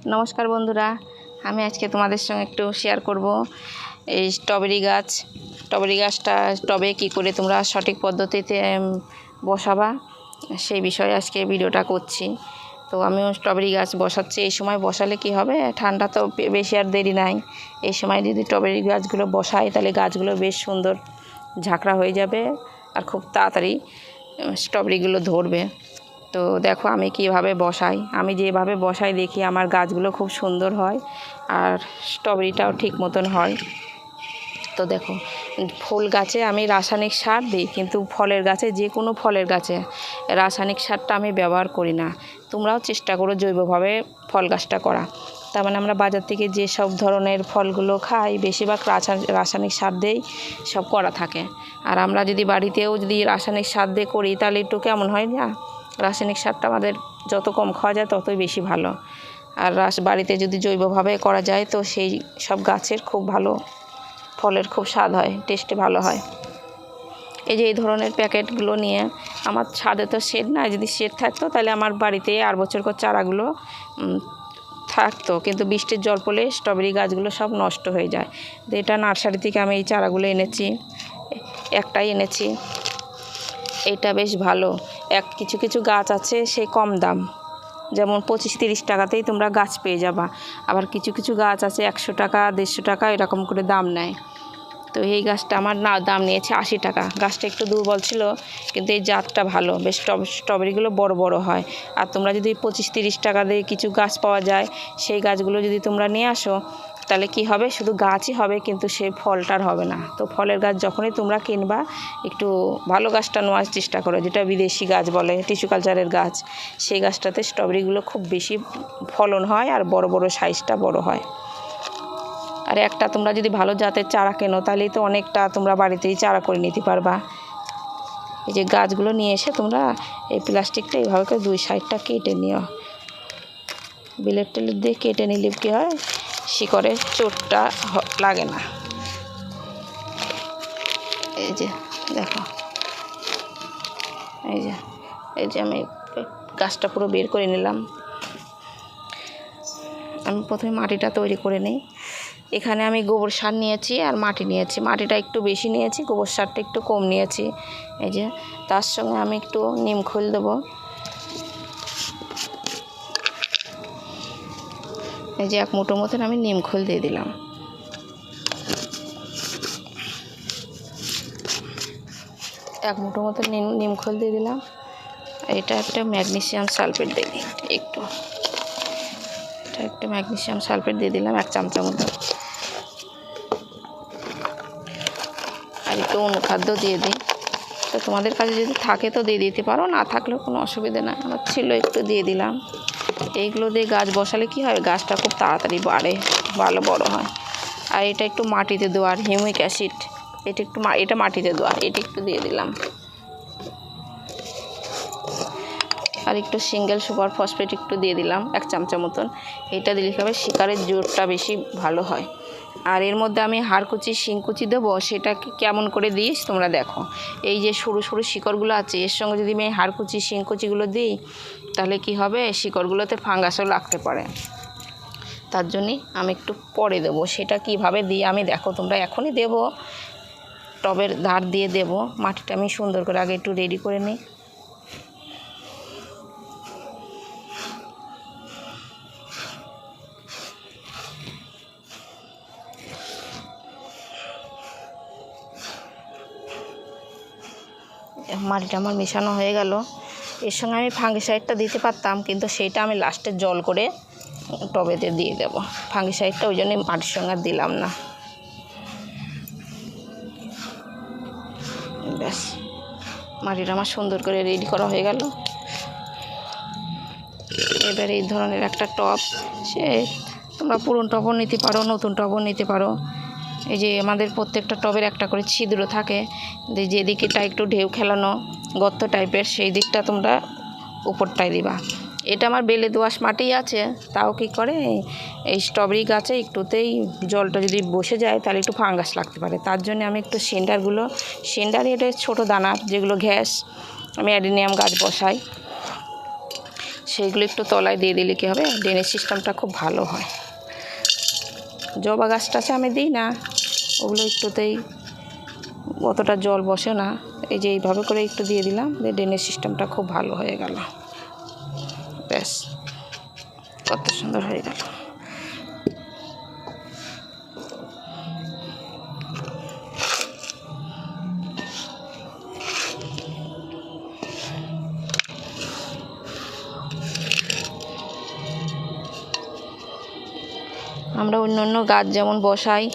नमस्कार बंधुरा हमें आज के तुम्हारे संगे एकटू शेयर करब स्ट्रबेरी गाछटा टबे कि करे तुम्हारा सठिक पद्धतिते बसाबा से विषय आज के भिडियोटा करछि। तो आमिও स्ट्रबेरी गाछ बसाচ্ছি। এই সময় বসালে কি হবে, ঠান্ডা তো বেশি আর দেরি নাই, এই সময় যদি স্ট্রবেরি গাছগুলো বসাই তাহলে গাছগুলো বেশ সুন্দর ঝাঁকড়া হয়ে যাবে আর খুব তাড়াতাড়ি স্ট্রবেরিগুলো ধরবে। তো দেখো আমি কিভাবে বসাই, আমি যেভাবে বসাই দেখি আমার গাছগুলো খুব সুন্দর হয় আর স্ট্রবেরিটাও ঠিক মতন হয়। তো দেখো ফুল গাছে আমি রাসায়নিক সার দিই, কিন্তু ফলের গাছে যে কোনো ফলের গাছে রাসায়নিক সারটা আমি ব্যবহার করি না। তোমরাও চেষ্টা করো জৈবভাবে ফল গাছটা করা। তার মানে আমরা বাজার থেকে যে সব ধরনের ফলগুলো খাই বেশিরভাগ রাসায়নিক সার দিয়েই সব করা থাকে। আর আমরা যদি বাড়িতেও যদি রাসায়নিক সার দিয়ে করি তাহলে একটু কেমন হয় না, রাসায়নিক সারটা আমাদের যত কম খাওয়া যায় ততই বেশি ভালো। আর বাড়িতে যদি জৈবভাবে করা যায় তো সেই সব গাছের খুব ভালো ফলের খুব স্বাদ হয়, টেস্টে ভালো হয়। এই যে এই ধরনের প্যাকেটগুলো নিয়ে আমার ছাদে তো শেড না, যদি শেড থাকতো তাহলে আমার বাড়িতে আর বছর কর চারাগুলো থাকতো, কিন্তু বৃষ্টির জল পড়লে স্ট্রবেরি গাছগুলো সব নষ্ট হয়ে যায়। তো এটা নার্সারি থেকে আমি এই চারাগুলো এনেছি, একটাই এনেছি। এটা বেশ ভালো। কিছু কিছু গাছ আছে সে কম দাম, যেমন 25-30 টাকাতেই তোমরা গাছ পেয়ে যাবা। আবার কিছু কিছু গাছ আছে 100 টাকা 150 টাকা এরকম করে দাম নেয়। তো এই গাছটা আমার দাম নিয়েছে 80 টাকা। গাছটা একটু দুর্বল ছিল, কিন্তু এই জাতটা ভালো, বেশ স্ট্রবেরিগুলো বড় বড় হয়। আর তোমরা যদি 25-30 টাকা দিয়ে কিছু গাছ পাওয়া যায় সেই গাছগুলো যদি তোমরা নিয়ে আসো তাহলে কি হবে, শুধু গাছই হবে কিন্তু সেই ফলটার হবে না। তো ফলের গাছ যখনই তোমরা কিনবা একটু ভালো গাছটা নেওয়ার চেষ্টা করো, যেটা বিদেশি গাছ বলে টিস্যু কালচারের গাছ, সেই গাছটাতে স্ট্রবেরিগুলো খুব বেশি ফলন হয় আর বড় বড় সাইজটা বড় হয়। আর একটা তোমরা যদি ভালো জাতের চারা কেনো তাহলেই তো অনেকটা তোমরা বাড়িতেই চারা করে নিতে পারবা। এই যে গাছগুলো নিয়ে এসে তোমরা এই প্লাস্টিকটা এইভাবে করে 2 সাইডটা কেটে নিও, বিলেট টেলেট দিয়ে কেটে নিলে কী হয়, শিকড়ের চোটটা লাগে না। এই যে দেখো, এই যে আমি গাছটা পুরো বের করে নিলাম। আমি প্রথমে মাটিটা তৈরি করে নিই। এখানে আমি গোবর সার নিয়েছি আর মাটি নিয়েছি, মাটিটা একটু বেশি নিয়েছি, গোবর সারটা একটু কম নিয়েছি। এই যে তার সঙ্গে আমি একটু নিম খোল দেবো। এই যে 1 মুঠো মতন আমি নিম খোল দিয়ে দিলাম। এক মুঠো মতন নিম খোল দিয়ে দিলাম। এটা একটা ম্যাগনেসিয়াম সালফেট দিয়ে দিই একটু ম্যাগনেসিয়াম সালফেট দিয়ে দিলাম 1 চামচা মতো। আর একটু অনুখাদ্য দিয়ে দিই। তো তোমাদের কাছে যদি থাকে তো দিয়ে দিতে পারো, না থাকলেও কোনো অসুবিধা নাই, আমার ছিল একটু দিয়ে দিলাম। এইগুলো দিয়ে গাছ বসালে কি হয়, গাছটা খুব তাড়াতাড়ি বাড়ে, ভালো বড় হয়। আর এটা একটু মাটিতে দেওয়ার হিউমিক অ্যাসিড, এটা মাটিতে দেওয়ার, এটা একটু দিয়ে দিলাম। আর একটু সিঙ্গেল সুপার ফসফেট একটু দিয়ে দিলাম 1 চামচা মতন। এটা দিলে হবে শিকড়ের জোরটা বেশি ভালো হয়। আর এর মধ্যে আমি হাড়কুচি শিংকুচি দেবো, সেটাকে কেমন করে দিই তোমরা দেখো। এই যে সরু সরু শিকড়গুলো আছে এর সঙ্গে যদি আমি হাড়কুচি শিংকুচিগুলো দিই তাহলে কি হবে, শিকড়গুলোতে ফাঙ্গাসও লাগতে পারে। তার জন্যই আমি একটু পরে দেবো। সেটা কিভাবে দিই আমি দেখো, তোমরা এখনই দেবো, টবের ধার দিয়ে দেবো। মাটিটা আমি সুন্দর করে আগে একটু রেডি করে নিই। মাটিটা আমার মেশানো হয়ে গেল। এর সঙ্গে আমি ফাঙ্গিসাইডটা দিতে পারতাম, কিন্তু সেইটা আমি লাস্টে জল করে টবেতে দিয়ে দেবো। ফাঙ্গিসাইডটা ওই জন্যই মাটির সঙ্গে দিলাম না। ব্যাস, মাটিটা আমার সুন্দর করে রেডি করা হয়ে গেল। এবার এই ধরনের একটা টব, সে তোমরা পুরনো টবও নিতে পারো, নতুন টবও নিতে পারো। এই যে আমাদের প্রত্যেকটা টবের একটা করে ছিদ্র থাকে, যেদিকটা একটু ঢেউ খেলানো গর্ত টাইপের সেই দিকটা তোমরা উপরটায় দিবা। এটা আমার বেলে দোআঁশ মাটি আছে, তাও কি করে এই স্ট্রবেরি গাছে একটুতেই জলটা যদি বসে যায় তাহলে একটু ফাঙ্গাস লাগতে পারে। তার জন্য আমি একটু সেন্ডার এটা ছোটো দানার যেগুলো ঘ্যাস, আমি অ্যাডিনিয়াম গাছ বসাই, সেইগুলো একটু তলায় দিয়ে দিলে কী হবে, ড্রেনেজ সিস্টেমটা খুব ভালো হয়। জবা গাছটা আছে আমি দিই না, ওগুলো একটুতেই অতটা জল বসে না। এই যে এইভাবে করে একটু দিয়ে দিলাম, ড্রেনেজ সিস্টেমটা খুব ভালো হয়ে গেল। ব্যাস, কত সুন্দর হয়ে গেল। আমরা অন্য অন্য গাছ যেমন বসাই,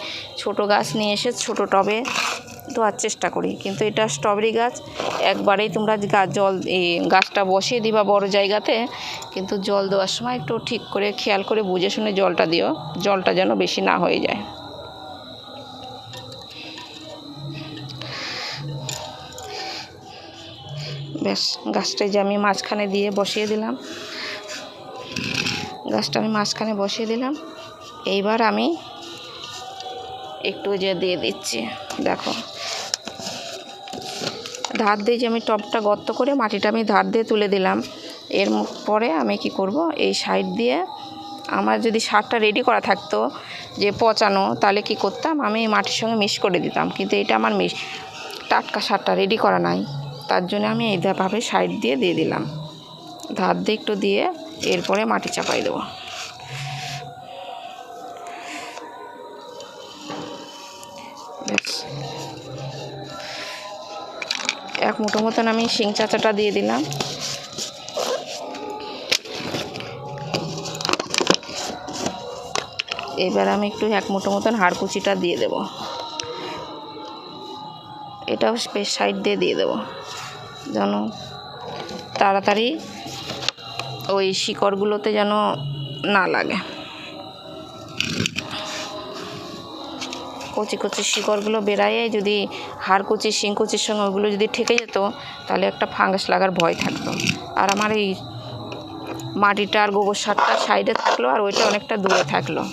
ছোট গাছ নিয়ে এসে ছোট টবে দেওয়ার চেষ্টা করি, কিন্তু এটা স্ট্রবেরি গাছ একবারেই তোমরা গাছটা বসিয়ে দিবা বড় জায়গাতে, কিন্তু জল দেওয়ার সময় একটু ঠিক করে খেয়াল করে বুঝে শুনে জলটা দিও, জলটা যেন বেশি না হয়ে যায়। ব্যাস, গাছটাই যে আমি মাঝখানে দিয়ে বসিয়ে দিলাম, গাছটা আমি মাঝখানে বসিয়ে দিলাম। এইবার আমি একটু যে দিয়ে দিচ্ছি, দেখো ধার দিয়ে যে আমি টবটা গর্ত করে মাটিটা আমি ধার দিয়ে তুলে দিলাম। এর পরে আমি কি করব, এই সাইড দিয়ে আমার যদি সারটা রেডি করা থাকতো যে পচানো, তাহলে কি করতাম, আমি মাটির সঙ্গে মিক্স করে দিতাম, কিন্তু এটা আমার টাটকা সারটা রেডি করা নাই, তার জন্য আমি এইভাবে সাইড দিয়ে দিলাম, ধার দিয়ে একটু দিয়ে এরপরে মাটি চাপাই দেবো। এক মুঠো মতন আমি শিং চাচাটা দিয়ে দিলাম। এবার আমি একটু এক মুঠো মতন হাড়কুচিটা দিয়ে দেব, এটাও বেশ সাইড দিয়ে দেবো, যেন তাড়াতাড়ি ওই শিকড়গুলোতে যেন না লাগে। কচি কচি শিকড়গুলো বেরায়ে যদি হাড়কুচি শিংকুচির সঙ্গে ওগুলো যদি ঠেকে যেত, তাহলে একটা ফাঙ্গাস লাগার ভয় থাকতো। আর আমার এই মাটিটা আর গোবর সারটা সাইডে থাকলো, আর ওইটা অনেকটা দূরে থাকলো।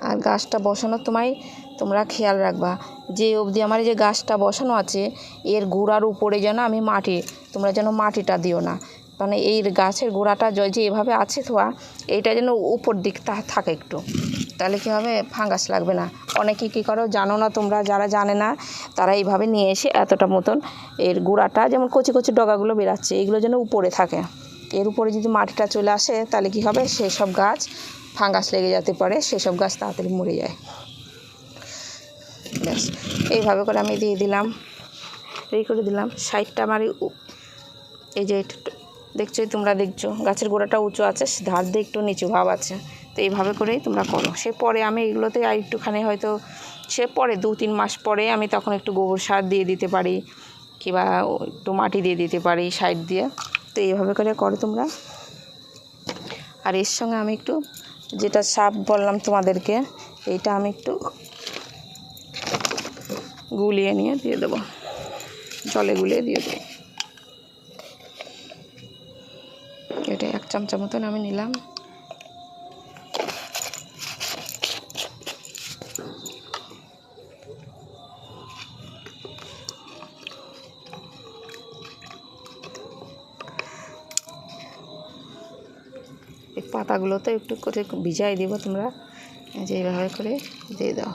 আর গাছটা বসানোর তোমরা খেয়াল রাখবা, যে অবধি আমার যে গাছটা বসানো আছে এর গোড়ার উপরে যেন আমি তোমরা যেন মাটিটা দিও না, মানে এই গাছের গোড়াটা যে এভাবে আছে থোয়া, এইটা যেন উপর দিক থাকে একটু, তাহলে কী হবে, ফাঙ্গাস লাগবে না। অনেকে কী করো জানো না, তোমরা যারা জানে না তারা এইভাবে নিয়ে এসে এতটা মতন এর গোড়াটা, যেমন কচি কচি ডগাগুলো বেরাচ্ছে, এগুলো যেন উপরে থাকে, এর উপরে যদি মাটিটা চলে আসে তাহলে কী হবে, সেসব গাছ ফাঙ্গাস লেগে যেতে পারে, সেসব গাছ তাড়াতাড়ি মরে যায়। ব্যাস, এইভাবে করে আমি দিয়ে দিলাম, রেডি করে দিলাম। সাইডটা আমার এই যে তোমরা দেখছো গাছের গোড়াটা উঁচু আছে, ধার দিয়ে একটু নিচু ভাব আছে, তো এইভাবে করেই তোমরা করো। সে পরে আমি এগুলোতে আর একটুখানি হয়তো সে পরে 2-3 মাস পরে আমি তখন একটু গোবর সার দিয়ে দিতে পারি, কিংবা একটু মাটি দিয়ে দিতে পারি সাইড দিয়ে। তো এইভাবে করে করো তোমরা। আর এর সঙ্গে আমি একটু যেটা সাপ বললাম তোমাদেরকে, এইটা আমি একটু গুলিয়ে নিয়ে দিয়ে দেবো, জলে গুলিয়ে দিয়ে দেবো। এটা 1 চামচা মতন আমি নিলাম। এই পাতাগুলোতে একটু করে ভিজাই দেবো, তোমরা যে এইভাবে করে দিয়ে দাও।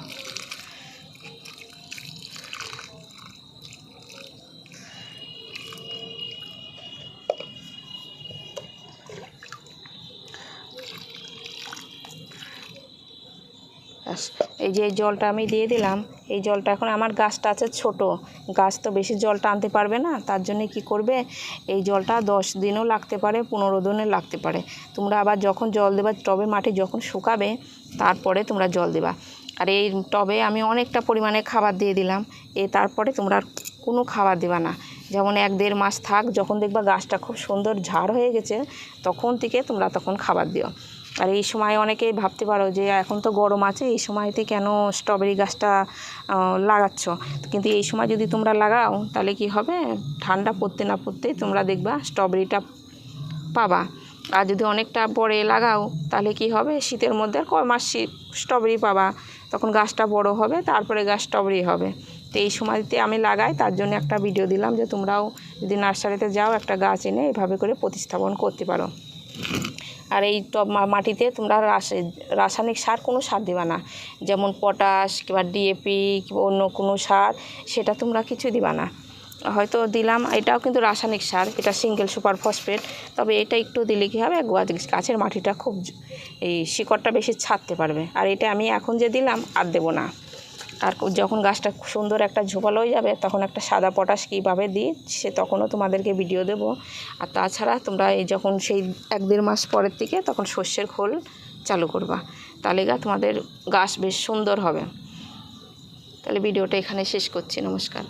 এই যে জলটা আমি দিয়ে দিলাম, এই জলটা এখন আমার গাছটা আছে ছোট গাছ, তো বেশি জল টানতে পারবে না, তার জন্য কি করবে, এই জলটা 10 দিনও লাগতে পারে, 15 দিনও লাগতে পারে। তোমরা আবার যখন জল দেবা, টবের মাটি যখন শুকাবে তারপরে তোমরা জল দেবা। আর এই টবে আমি অনেকটা পরিমাণে খাবার দিয়ে দিলাম, তারপরে তোমরা আর কোনো খাবার দেবা না। যেমন 1-1.5 মাস থাক, যখন দেখবা গাছটা খুব সুন্দর ঝাড় হয়ে গেছে, তখন থেকে তোমরা খাবার দিও। আর এই সময় অনেকেই ভাবতে পারো যে এখন তো গরম আছে, এই সময়তে কেন স্ট্রবেরি গাছটা লাগাচ্ছ, কিন্তু এই সময় যদি তোমরা লাগাও তাহলে কি হবে, ঠান্ডা পড়তে না পড়তেই তোমরা দেখবা স্ট্রবেরিটা পাবা। আর যদি অনেকটা পরে লাগাও তাহলে কি হবে, শীতের মধ্যে আর কয় মাস স্ট্রবেরি পাবা, তখন গাছটা বড় হবে, তারপরে গাছ স্ট্রবেরি হবে। তো এই সময়তে আমি লাগাই, তার জন্য একটা ভিডিও দিলাম যে তোমরাও যদি নার্সারিতে যাও একটা গাছ এনে এভাবে করে প্রতিস্থাপন করতে পারো। আর এই টব মাটিতে তোমরা রাসায়নিক সার কোনো সার দিবা না, যেমন পটাশ কিংবা ডিএপি কিংবা অন্য কোনো সার, সেটা তোমরা কিছু দিবা না। হয়তো দিলাম, এটাও কিন্তু রাসায়নিক সার, এটা সিঙ্গেল সুপার ফসফেট, তবে এটা একটু দিলে কী হবে, গাছের মাটিটা খুব এই শিকড়টা বেশি ছাড়তে পারবে। আর এটা আমি এখন যে দিলাম আর দেবো না। আর যখন গাছটা সুন্দর একটা ঝোপালো হয়ে যাবে তখন একটা সাদা পটাশ কীভাবে দিই সে তখনও তোমাদেরকে ভিডিও দেব। আর তাছাড়া তোমরা এই যখন সেই 1-1.5 মাস পরের থেকে তখন সর্ষের খোল চালু করবা, তাহলে তোমাদের গাছ বেশ সুন্দর হবে। তাহলে ভিডিওটা এখানে শেষ করছি, নমস্কার।